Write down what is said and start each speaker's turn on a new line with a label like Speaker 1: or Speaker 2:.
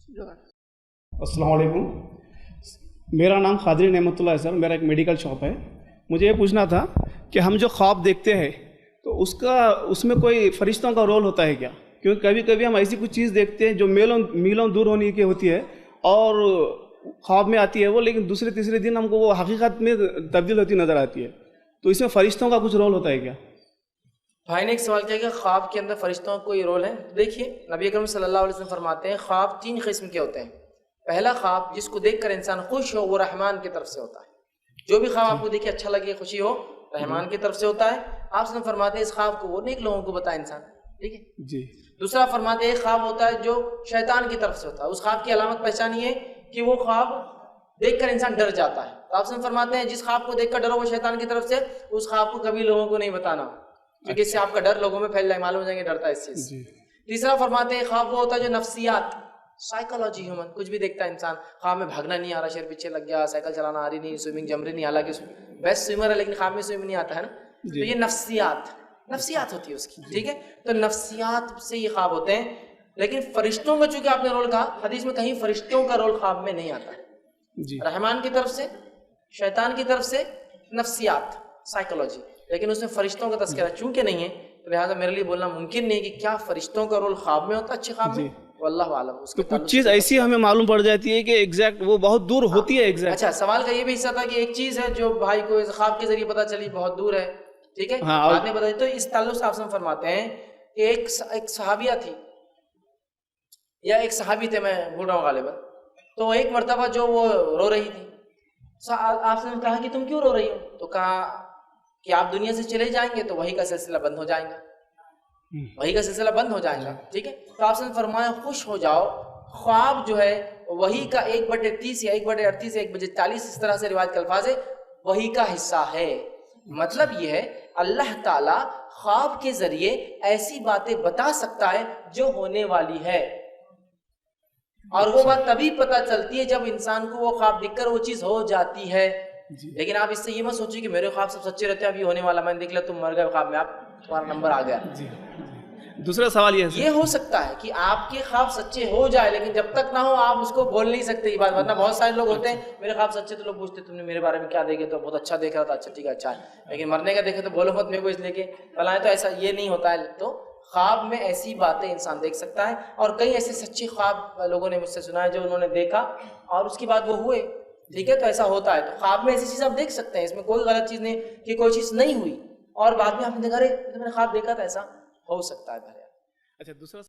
Speaker 1: अस्सलाम वालेकुम। मेरा नाम खादरी नेमतुल्लाह है सर। मेरा एक मेडिकल शॉप है। मुझे ये पूछना था कि हम जो ख्वाब देखते हैं तो उसमें कोई फरिश्तों का रोल होता है क्या? क्योंकि कभी कभी हम ऐसी कुछ चीज़ देखते हैं जो मीलों मीलों दूर होने की होती है और ख्वाब में आती है वो, लेकिन दूसरे तीसरे दिन हमको वो हकीकत में तब्दील होती नज़र आती है। तो इसमें फरिश्तों का कुछ रोल होता है क्या?
Speaker 2: भाई ने एक सवाल किया कि ख्वाब के अंदर फरिश्तों का कोई रोल है। देखिए, नबी अकरम सल्लल्लाहु अलैहि वसल्लम फरमाते हैं ख्वाब 3 किस्म के होते हैं। पहला ख्वाब जिसको देखकर इंसान खुश हो, वो रहमान की तरफ से होता है। जो भी ख्वाब आपको देखे अच्छा लगे, खुशी हो, रहमान की तरफ से होता है। आप सब फरमाते हैं इस ख्वाब को वो नेक लोगों को बताए इंसान, ठीक है
Speaker 1: जी।
Speaker 2: दूसरा फरमाते हैं ख्वाब होता है जो शैतान की तरफ से होता है। उस ख्वाब की अलामत पहचानी है कि वो ख्वाब देखकर इंसान डर जाता है। तो आप सब फरमाते हैं जिस ख्वाब को देखकर डरो वो शैतान की तरफ से, उस ख्वाब को कभी लोगों को नहीं बताना, क्योंकि इससे आपका डर लोगों में फैल जाए, मालूम हो जाएंगे डरता है इस चीज से। तीसरा फरमाते हैं ख्वाब वो होता है जो नफ्सियात, साइकोलॉजी, ह्यूमन, कुछ भी देखता है इंसान। ख्वाब में भागना नहीं आ रहा, शेर पीछे लग गया, साइकिल चलाना आ रही नहीं, स्विमिंग जम रही नहीं, हालांकि बेस्ट स्विमर है लेकिन ख्वाब में स्विम नहीं आता है ना। तो ये नफ्सियात होती है उसकी, ठीक है। तो नफ्सियात से ये ख्वाब होते हैं। लेकिन फरिश्तों का चूंकि आपने रोल कहा, हदीस में कहीं फरिश्तों का रोल ख्वाब में नहीं आता जी। रहमान की तरफ से, शैतान की तरफ से, नफ्सियात, साइकोलॉजी, लेकिन उसमें फरिश्तों का तस्करा चूंकि नहीं है तो लिहाजा मेरे लिए बोलना मुमकिन नहीं कि क्या फरिश्तों का रोल ख्वाब में होता है अच्छे ख्वाब में, वल्लाहु आलम।
Speaker 1: तो कुछ चीज़ ऐसी हमें मालूम पड़ जाती है कि एग्जैक्ट वो बहुत दूर होती है एग्जैक्ट।
Speaker 2: अच्छा, सवाल का ये भी हिस्सा था कि एक चीज़ है जो भाई को इस ख्वाब के जरिए पता चली बहुत दूर है, ठीक है, बाद में बताई। तो इस ताल्लुक से आप फरमाते हैं कि एक सहाबिया थी या एक सहाबी थे, मैं भूल रहा हूँ गालिबन। तो एक मरतबा जो वो रो रही थी, आपने कहा कि तुम क्यों रो रही हो? तो कहा कि आप दुनिया से चले जाएंगे तो वही का सिलसिला बंद हो जाएगा, वही का सिलसिला बंद हो जाएगा, ठीक है। तो आपने फरमाया खुश हो जाओ, ख्वाब जो है वही का 1/30 या 1/38 या 1/40, इस तरह से रिवायत के अल्फाज है, वही का हिस्सा है। मतलब ये है अल्लाह ताला ख्वाब के जरिए ऐसी बातें बता सकता है जो होने वाली है, और वो बात तभी पता चलती है जब इंसान को वो ख्वाब दिखकर वो चीज हो जाती है। लेकिन आप इससे ये मत सोचिए कि मेरे ख्वाब सब सच्चे रहते हैं, अभी होने वाला, मैंने देख लिया तुम मर गए ख्वाब में, आप तुम्हारा नंबर आ गया जी।
Speaker 1: दूसरा सवाल ये
Speaker 2: हो सकता है कि आपके ख्वाब सच्चे हो जाए, लेकिन जब तक ना हो आप उसको बोल नहीं सकते ये बात। वरना बहुत सारे लोग होते हैं मेरे ख्वाब सच्चे, तो लोग पूछते तुमने मेरे बारे में क्या देखे? तो बहुत अच्छा देख रहा था। अच्छा ठीक है, अच्छा है, लेकिन मरने का देखे तो बोलो मत मेरे को इसलिए कि फलाएं। तो ऐसा ये नहीं होता है। तो ख्वाब में ऐसी बातें इंसान देख सकता है, और कई ऐसे सच्चे ख्वाब लोगों ने मुझसे सुना है जो उन्होंने देखा और उसके बाद वो हुए, ठीक है। तो ऐसा होता है। तो ख्वाब में ऐसी चीज़ आप देख सकते हैं, इसमें कोई गलत चीज़ नहीं कि कोई चीज़ नहीं हुई और बाद में आपने देखा अरे तो मैंने ख्वाब देखा था, ऐसा हो सकता है।
Speaker 1: अच्छा, दूसरा